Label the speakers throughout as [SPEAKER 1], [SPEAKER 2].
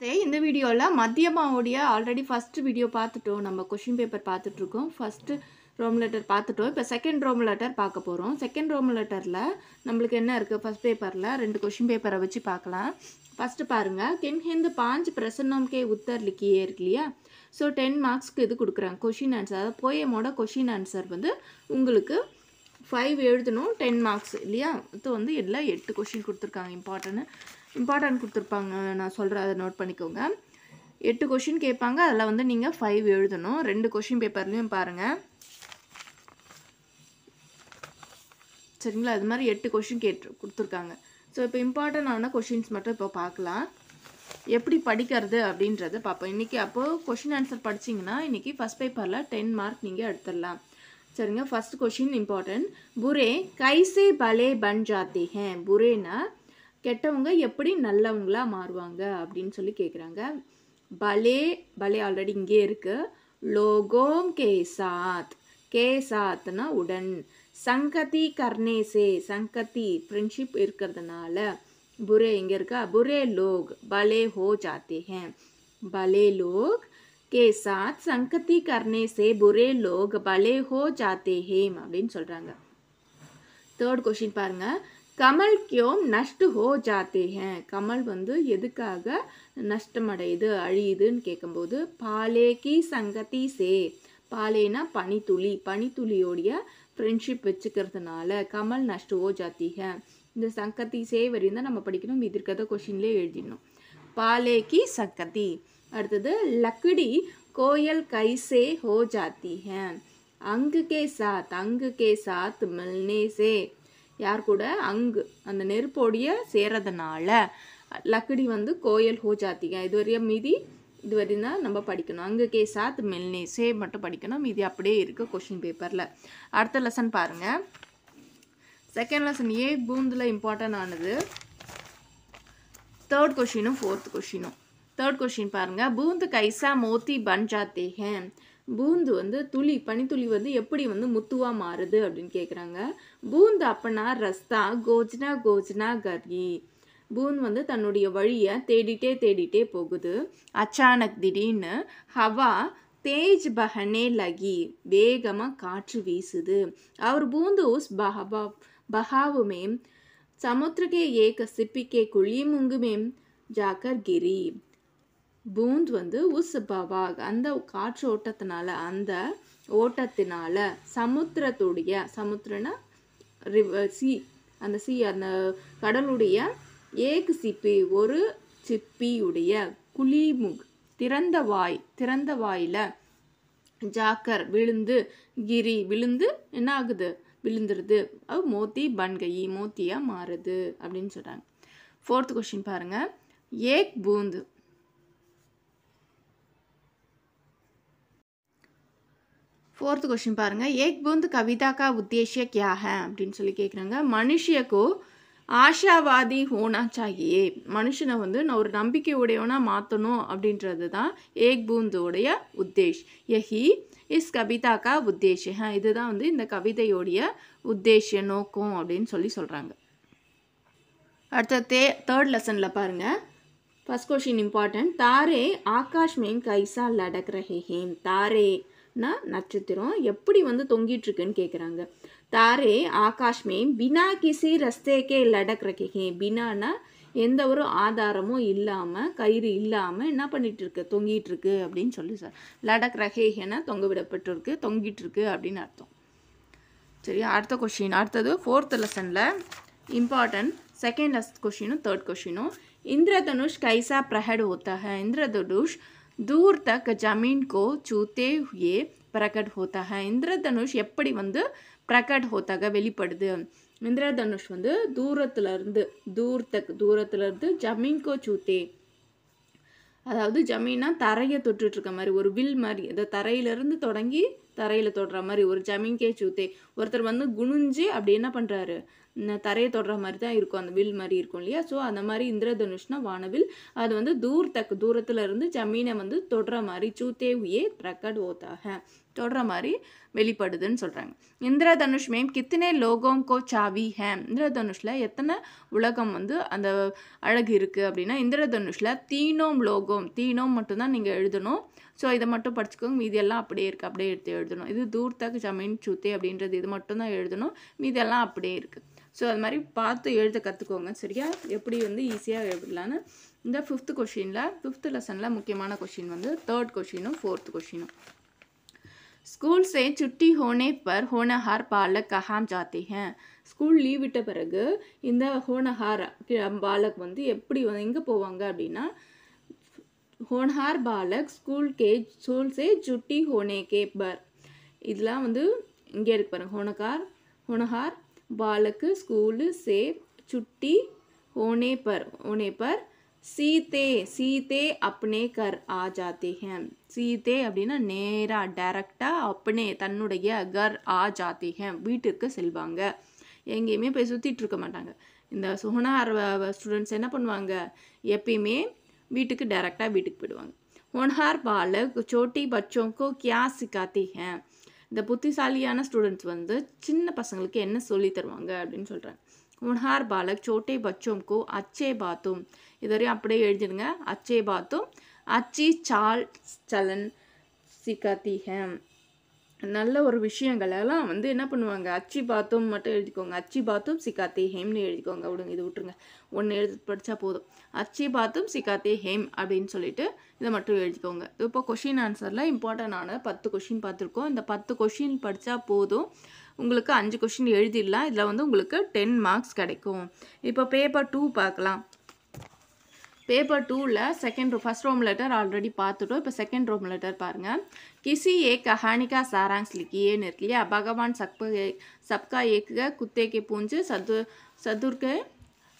[SPEAKER 1] இந்த வீடியோவில் மத்தியமாவுடைய already first video பார்த்துட்டோம். நம்ம கொஷின் பேப்பர் பார்த்துட்ருக்கோம். ஃபஸ்ட்டு ரோம் லெட்டர் பார்த்துட்டோம். இப்போ செகண்ட் ரோம் லெட்டர் பார்க்க போகிறோம். செகண்ட் ரோம் லெட்டரில் நம்மளுக்கு என்ன இருக்குது? ஃபஸ்ட் பேப்பரில் 2 கொஷின் பேப்பரை வச்சு பார்க்கலாம். ஃபஸ்ட்டு பாருங்கள், கின்ஹிந்து 5 பிரசன்னம் கே உத்தர் லிக்கியே இருக்கு இல்லையா? ஸோ 10 மார்க்ஸ்க்கு இது கொடுக்குறாங்க. கொஷின் ஆன்சர், அதாவது போயமோட கொஷின் ஆன்சர் வந்து உங்களுக்கு 5 எழுதணும், 10 மார்க்ஸ் இல்லையா? இது வந்து எல்லாம் 8 கொஷின் கொடுத்துருக்காங்க. இம்பார்ட்டன்ட் கொடுத்துருப்பாங்க. நான் சொல்கிறேன், அதை நோட் பண்ணிக்கோங்க. 8 கொஷின் கேட்பாங்க. அதில் வந்து நீங்கள் 5 எழுதணும். 2 கொஷின் பேப்பர்லேயும் பாருங்கள், சரிங்களா? அது மாதிரி 8 கொஷின் கொடுத்துருக்காங்க. ஸோ இப்போ இம்பார்ட்டண்டான கொஷின்ஸ் மட்டும் இப்போ பார்க்கலாம். எப்படி படிக்கிறது அப்படின்றத பார்ப்போம் இன்றைக்கி. அப்போது கொஷின் ஆன்சர் படிச்சிங்கன்னா இன்றைக்கி ஃபஸ்ட் பேப்பரில் 10 மார்க் நீங்கள் எடுத்துடலாம். சரிங்க. First question important. புரே கைசே பலே பன் ஜாத்தே ஹேன். புரேனா கெட்டவங்க எப்படி நல்லவங்களா மாறுவாங்க அப்படின்னு சொல்லி கேட்குறாங்க. பலே ஆல்ரெடி இங்கே இருக்குது. லோகோம் கே சாத்னா உடன். சங்கதி கர்னேசே, சங்கதி ஃப்ரெண்ட்ஷிப் இருக்கிறதுனால. புரே இங்கே இருக்கா? புரே லோக் பலே ஹோ ஜாத்தே ஹேன். பலே லோக் के साथ संगति करने से बुरे लोग भले हो जाते हैं அப்படின்னு சொல்கிறாங்க. தேர்ட் கொஷின் பாருங்கள். கமல் கியோம் நஷ்ட் ஹோ ஜாத்தே ஹேன். கமல் வந்து எதுக்காக நஷ்டமடையுது, அழியுதுன்னு கேட்கும்போது, பாலே கி சங்கதி சே. பாலேனா பனித்துளி, பனித்துளியோடைய ஃப்ரெண்ட்ஷிப் வச்சுக்கிறதுனால கமல் நஷ்ட் ஹோ ஜாத்தி ஹேன். இந்த சங்கதி சே வரையும் தான் நம்ம படிக்கணும். இது இருக்கிறத கொஷின்லேயே எழுதிடணும். பாலே கி சங்கதி. அடுத்தது, லக்கடி கோयल कैसे हो जाती है. अंग के साथ मिलने से. யார் கூட? அங்கு, அந்த நெருப்போடைய சேரதுனால லக்கடி வந்து கோयल हो जाती है. இது வரையும் தான் நம்ம படிக்கணும். அங்கு கே சாத் மில்னே சே மட்டும் படிக்கணும். மீதி அப்படியே இருக்குது கொஷின் பேப்பரில். அடுத்த லெசன் பாருங்கள். செகண்ட் லெசன் ஏக் பூந்தில் இம்பார்ட்டன்ட் ஆனது தேர்ட் கொஷினும் ஃபோர்த் கொஷினும். தேர்ட் கொஷின் பாருங்கள். பூந்து கைசா மோத்தி பன் ஜாத்தே ஹேன். பூந்து வந்து துளி, பனித்துளி வந்து எப்படி வந்து முத்துவாக மாறுது அப்படின்னு கேட்குறாங்க. பூந்து அப்பனா ரஸ்தா கோஜ்னா கரி. பூந்த் வந்து தன்னுடைய வழியை தேடிட்டே போகுது. அச்சானக் திடீர்னு ஹவா தேஜ் பஹனே லகி. வேகமாக காற்று வீசுது. அவர் பூந்து உஸ் பஹாவு மேம் சமுத்திர கே ஏக சிப்பி கே குழி முங்கு மேம் ஜாக்கர் கிரி. பூந்த் வந்து உஸ் பவாக், அந்த காற்று ஓட்டத்தினால, அந்த ஓட்டத்தினால சமுத்திரத்துடைய, சமுத்திரனா சி, அந்த கடலுடைய ஏக் சிப்பி, ஒரு சிப்பியுடைய, குழிமுக் திறந்த வாயில், ஜாக்கர் விழுந்து, கிரி விழுந்து என்ன ஆகுது? விழுந்துருது. அது மோத்தி பன்கயி, மோத்தியாக மாறுது அப்படின்னு சொல்கிறாங்க. ஃபோர்த் கொஷின் பாருங்கள். ஏக் பூந்து. फोर्थ क्वेश्चन பாருங்க. एक बूंद कविता का उद्देश्य क्या है அப்படின்னு சொல்லி கேட்குறாங்க. மனுஷியக்கோ ஆஷாவாதி ஹோனா சாகியே. மனுஷனை வந்து நான் ஒரு நம்பிக்கை உடையவனாக மாற்றணும் அப்படின்றது தான் ஏக் பூந்தோடைய உத்தேஷ். யஹி இஸ் கவிதா கா உத்தேஷ் ஹே. இதுதான் வந்து இந்த கவிதையோடைய உத்தேஷ நோக்கம் அப்படின்னு சொல்கிறாங்க. அடுத்த தேர்ட் லெசனில் பாருங்கள். First question important. தாரே ஆகாஷ் மேன் கைசா லடக் ரஹே ஹேம். தாரே நட்சத்திரம் எப்படி வந்து தொங்கிட்டுருக்குன்னு கேட்குறாங்க. தாரே ஆகாஷ் மே பினா கிசி ரஸ்தேக்கே லடக் ரகே. பினானா எந்த ஒரு ஆதாரமும் இல்லாமல், கயிறு இல்லாமல் என்ன பண்ணிகிட்ருக்கு? தொங்கிட்டுருக்கு அப்படின்னு சொல்லி சார். லடக் ரகேனா தொங்க விடப்பட்டிருக்கு, தொங்கிட்டுருக்கு அப்படின்னு அர்த்தம். சரி, அடுத்த கொஷின். அடுத்தது ஃபோர்த் லெசனில் important second கொஷினும் third கொஷினும். Indradhanush கைசா bracket होता है. इंद्रधनुष दूर तक जमीन को छूते हुए प्रकट होता है. इंद्रधनुष எப்படி வந்து பிரகட் ஹோத்தாக வெளிப்படுது? இந்திரதனுஷ் வந்து தூரத்துலேருந்து ஜமீன் கோ சூத்தே, அதாவது ஜமீனா தரையை தொட்டுட்ருக்க மாதிரி, ஒரு வில் மாதிரி, இந்த தரையிலேருந்து தொடங்கி தரையில் தொடுற மாதிரி ஒரு ஜமீன் கே சூத்தே. ஒருத்தர் வந்து குனிஞ்சு அப்படி என்ன பண்ணுறாரு? தரையை தொடுற மாதிரி தான் இருக்கும், அந்த வில் மாதிரி இருக்கும் இல்லையா? ஸோ அந்த மாதிரி இந்திரதனுஷ்னா வானவில். அது வந்து தூரத்தில் இருந்து ஜமீனை வந்து தொடுற மாதிரி. சூத்தே உயே பிரகட் ஹோத்தாக, தொடர மாதிரி வெளிப்படுதுன்னு சொல்கிறாங்க. இந்திரதனுஷ் மேம் கித்தனை லோகம் கோ சாவி ஹேம். இந்திரதனுஷில் எத்தனை உலகம் வந்து அந்த அழகு இருக்குது அப்படின்னா, இந்திரதனுஷில் தீனோம் லோகம், தீனோம் மட்டும்தான் நீங்கள் எழுதணும். ஸோ இதை மட்டும் படிச்சுக்கோங்க. மீதியெல்லாம் அப்படியே இருக்குது, அப்படியே எடுத்து எழுதணும். இது தூர் தக் ஜமீன் சுத்தே அப்படின்றது இது மட்டும்தான் எழுதணும், மீதியெல்லாம் அப்படியே இருக்குது. ஸோ அது மாதிரி பார்த்து எழுத கற்றுக்கோங்க. சரியா, எப்படி வந்து ஈஸியாக எழுதலான்னு. இந்த 5th கொஷினில் 5th லெசனில் முக்கியமான கொஷின் வந்து 3rd கொஷினும் 4th கொஷினும். स्कूल से छुट्टी होने पर होनहार बालक कहाँ जाते हैं. ஸ்கூல் லீவ் விட்ட பிறகு இந்த ஹோனஹார் பாலக் வந்து எப்படி எங்கே போவாங்க அப்படின்னா, होनहार बालक स्कूल से छुट्टी होने के पर. இதெல்லாம் வந்து இங்கே இருக்கு பாருங்க. होनहार बालक स्कूल से छुट्टी होने पर सीते अपने घर आ जाते हैं. सीते அப்படின்னா நேரா டைரக்டா अपने தன்னுடைய घर आ जाते हैं வீட்டுக்கு செல்வாங்க. எங்கேயுமே போய் சுற்றிட்டு இருக்க மாட்டாங்க. இந்த ஹோனஹார் ஸ்டூடெண்ட்ஸ் என்ன பண்ணுவாங்க, எப்பயுமே வீட்டுக்கு டைரெக்டாக வீட்டுக்கு போயிடுவாங்க. होनहार बालक छोटी बच्चों को क्या सिखाते हैं. இந்த புத்திசாலியான ஸ்டூடெண்ட்ஸ் வந்து சின்ன பசங்களுக்கு என்ன சொல்லி தருவாங்க அப்படின்னு சொல்கிறாங்க. होनहार बालक छोटे बच्चों को अच्छे बातों, இதரையும் அப்படியே எழுதிடுங்க. अच्छे बातों अच्छी चाल चलन सिखाती हैं. நல்ல ஒரு விஷயங்களெல்லாம் வந்து என்ன பண்ணுவாங்க, அச்சி பாத்தும் மட்டும் எழுதிக்கோங்க. அச்சி பாத்தும் சிக்காத்தே ஹேம்னு எழுதிக்கோங்க. விடுங்க, இது விட்டுருங்க, ஒன்று எழுதி படித்தா போதும். அச்சி பாத்தும் சிக்காத்தே ஹேம் அப்படின்னு சொல்லிட்டு இதை மட்டும் எழுதிக்கோங்க. இப்போ கொஷின் ஆன்சரில் இம்பார்ட்டண்டான 10 கொஷின் பார்த்துருக்கோம். இந்த 10 கொஷின் படித்தா போதும், உங்களுக்கு 5 கொஷின் எழுதிடலாம். இதில் வந்து உங்களுக்கு 10 மார்க்ஸ் கிடைக்கும். இப்போ பேப்பர் 2 பார்க்கலாம். பேப்பர் 2ல் செகண்ட் ஃபர்ஸ்ட் ரோம் லெட்டர் ஆல்ரெடி பார்த்துட்டோம். இப்போ செகண்ட் ரோம் லெட்டர் பாருங்கள். किसी एक कहानी का सारांश लिखिए इருக்கு இல்லையா. भगवान सबका एक कुत्ते के पूंछ सदुर के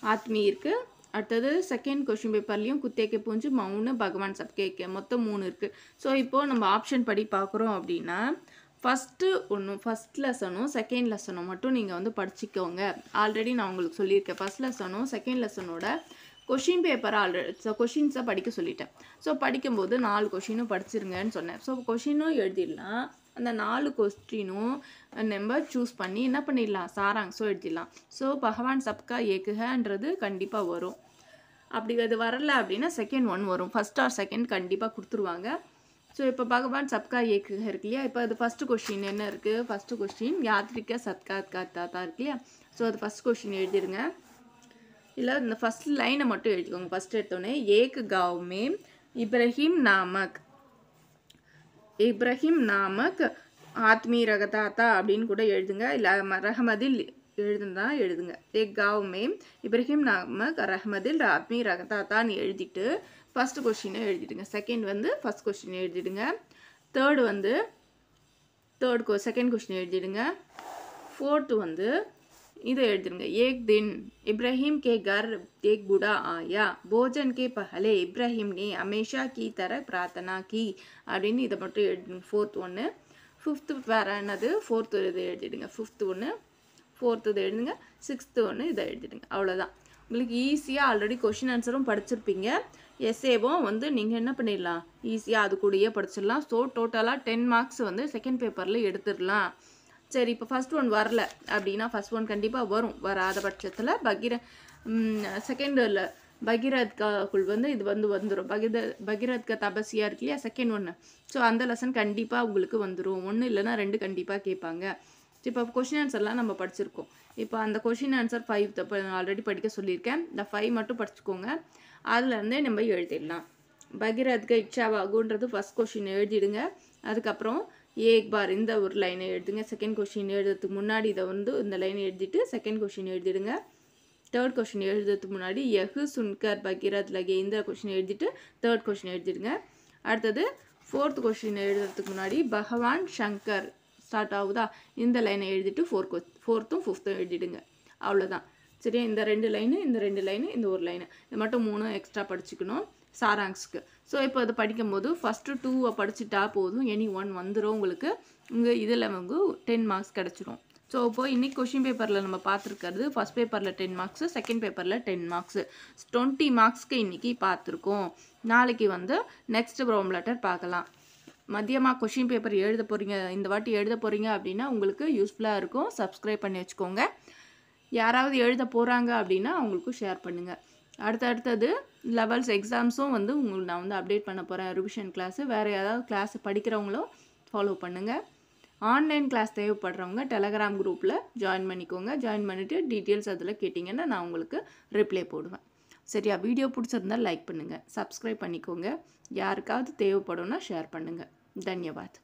[SPEAKER 1] आत्मी இருக்கு. அடுத்தது செகண்ட் கொஷின் பேப்பர்லேயும் குத்தே கே பூஞ்சு மவுனு பகவான் சப்கே கே மொத்தம் 3 இருக்குது. ஸோ இப்போது நம்ம ஆப்ஷன் படி பார்க்குறோம் அப்படின்னா, ஃபஸ்ட் லெசனும் செகண்ட் லெசனும் மட்டும் நீங்கள் வந்து படிச்சுக்கோங்க. ஆல்ரெடி நான் உங்களுக்கு சொல்லியிருக்கேன். ஃபஸ்ட் லெசனும் செகண்ட் லெசனோட கொஷின் பேப்பர் ஆல்ரெடி கொஷின்ஸை படிக்க சொல்லிட்டேன். ஸோ படிக்கும்போது 4 கொஷினும் படிச்சிருங்கன்னு சொன்னேன். ஸோ கொஷினும் எழுதிடலாம். அந்த 4 கொஸ்டினும் நம்ம சூஸ் பண்ணி என்ன பண்ணிடலாம், சாராங்ஸும் எழுதிடலாம். ஸோ பகவான் சப்கா ஏக்குகன்றது கண்டிப்பாக வரும். அப்படி அது வரல அப்படின்னா செகண்ட் 1 வரும். ஃபஸ்ட் ஆர் செகண்ட் கண்டிப்பாக கொடுத்துருவாங்க. ஸோ இப்போ பகவான் சப்கா ஏக்குக இருக்கு இல்லையா. இப்போ அது ஃபஸ்ட்டு கொஷின் என்ன இருக்குது, ஃபஸ்ட்டு கொஷின் யாத்ரிகா சத்கா தாத்தா இருக்கு இல்லையா. ஸோ அது ஃபஸ்ட் கொஷின் எழுதிடுங்க. இல்லை இந்த ஃபஸ்ட் லைனை மட்டும் எழுதிக்கோங்க. ஃபஸ்ட் எடுத்தோடனே ஏக் गाँव में इब्राहिम नामक आदमी रहता था அப்படின்னு கூட எழுதுங்க. இல்லை ரஹமதில் எழுதுங்க. एक गाँव में इब्राहिम नामक रहमதில் आदमी रहता थाன்னு எழுதிட்டு ஃபஸ்ட் கொஸ்டினை எழுதிடுங்க. செகண்ட் வந்து ஃபஸ்ட் கொஸ்டின் எழுதிடுங்க. தேர்டு வந்து செகண்ட் கொஸ்டின் எழுதிடுங்க. ஃபோர்த்து வந்து इधर எழுதிருங்க. एक दिन इब्राहिम के घर एक बूढ़ा आया, भोजन के पहले इब्राहिम ने हमेशा की तरह प्रार्थना की அப்படின்னு இதை மட்டும் எழுதுங்க. ஃபோர்த் 1. ஃபிஃப்த்து வேறு என்னது, ஃபோர்த்து இதை எழுதிடுங்க. ஃபிஃப்த்து 1, ஃபோர்த்து இதை எழுதுங்க. சிக்ஸ்த்து 1 இதை எழுதிடுங்க. அவ்வளோதான். உங்களுக்கு ஈஸியாக ஆல்ரெடி கொஷின் ஆன்சரும் படிச்சிருப்பீங்க. எஸ்ஏவும் வந்து நீங்கள் என்ன பண்ணிடலாம், ஈஸியாக அது கூடயே படிச்சிடலாம். ஸோ டோட்டலாக 10 மார்க்ஸ் வந்து செகண்ட் பேப்பரில் எடுத்துடலாம். சரி, இப்போ ஃபஸ்ட் 1 வரல அப்படின்னா ஃபஸ்ட் 1 கண்டிப்பாக வரும். வராத பட்சத்தில் செகண்டில் பகீரத்காக்குள் வந்து இது வந்துடும். பகீரத்கா தபசியாக இருக்கு இல்லையா, செகண்ட் 1. ஸோ அந்த லெசன் கண்டிப்பாக உங்களுக்கு வந்துடும். 1 இல்லைனா 2 கண்டிப்பாக கேட்பாங்க. இப்போ கொஷின் ஆன்சர்லாம் நம்ம படிச்சிருக்கோம். இப்போ அந்த கொஷின் ஆன்சர் 5 ஆல்ரெடி படிக்க சொல்லியிருக்கேன். இந்த 5 மட்டும் படிச்சுக்கோங்க. அதுலேருந்தே நம்ம எழுதிடலாம். பகீரத்கா இச்சாவாகுன்றது ஃபஸ்ட் கொஷின் எழுதிடுங்க. அதுக்கப்புறம் ஏக் பார் இந்த ஒரு லைனை எழுதுங்க. செகண்ட் கொஷின் எழுதுறதுக்கு முன்னாடி இதை வந்து இந்த லைனை எழுதிட்டு செகண்ட் கொஷின் எழுதிடுங்க. தேர்ட் கொஷின் எழுதுறதுக்கு முன்னாடி யஹு சுன்கர் பகீரத் லகே இந்த கொஷின் எழுதிட்டு தேர்ட் கொஷின் எழுதிடுங்க. அடுத்தது ஃபோர்த் கொஷின் எழுதுறதுக்கு முன்னாடி பகவான் சங்கர் ஸ்டார்ட் ஆகுதா, இந்த லைனை எழுதிட்டு ஃபோர்த்தும் ஃபிஃப்த்தும் எழுதிடுங்க. அவ்வளோதான். சரியா, இந்த 2 லைனு இந்த 2 லைனு இந்த ஒரு லைனு இது மட்டும் 3 எக்ஸ்ட்ரா படிச்சுக்கணும் சாராங்ஸ்க்கு. ஸோ இப்போ அதை படிக்கும்போது ஃபஸ்ட்டு 2 படிச்சுட்டா போதும், எனி 1 வந்துடும் உங்களுக்கு. உங்கள் இதில் வந்து 10 மார்க்ஸ் கிடச்சிரும். ஸோ இப்போ இன்றைக்கி கொஷின் பேப்பரில் நம்ம பார்த்துருக்கிறது ஃபஸ்ட் பேப்பரில் 10 மார்க்ஸு, செகண்ட் பேப்பரில் 10 மார்க்ஸு, 20 மார்க்ஸ்க்கு இன்றைக்கி பார்த்துருக்கோம். நாளைக்கு வந்து நெக்ஸ்ட் ரோம் லெட்டர் பார்க்கலாம். மதியமாக கொஷின் பேப்பர் எழுத போகிறீங்க, இந்த வாட்டி எழுத போகிறீங்க அப்படின்னா உங்களுக்கு யூஸ்ஃபுல்லாக இருக்கும். சப்ஸ்கிரைப் பண்ணி வச்சுக்கோங்க. யாராவது எழுத போகிறாங்க அப்படின்னா அவங்களுக்கும் ஷேர் பண்ணுங்கள். அடுத்தது லெவல்ஸ் எக்ஸாம்ஸும் வந்து உங்களுக்கு நான் வந்து அப்டேட் பண்ண போகிறேன். ரிவிஷன் கிளாஸு, வேறு ஏதாவது கிளாஸ் படிக்கிறவங்களும் ஃபாலோ பண்ணுங்கள். ஆன்லைன் கிளாஸ் தேவைப்படுறவங்க டெலகிராம் குரூப்பில் ஜாயின் பண்ணிக்கோங்க. ஜாயின் பண்ணிவிட்டு டீட்டெயில்ஸ் அதில் கேட்டிங்கன்னா நான் உங்களுக்கு ரிப்ளை போடுவேன். சரியா? வீடியோ பிடிச்சிருந்தால் லைக் பண்ணுங்கள், சப்ஸ்கிரைப் பண்ணிக்கோங்க. யாருக்காவது தேவைப்படும்னா ஷேர் பண்ணுங்கள். தன்யவாத்.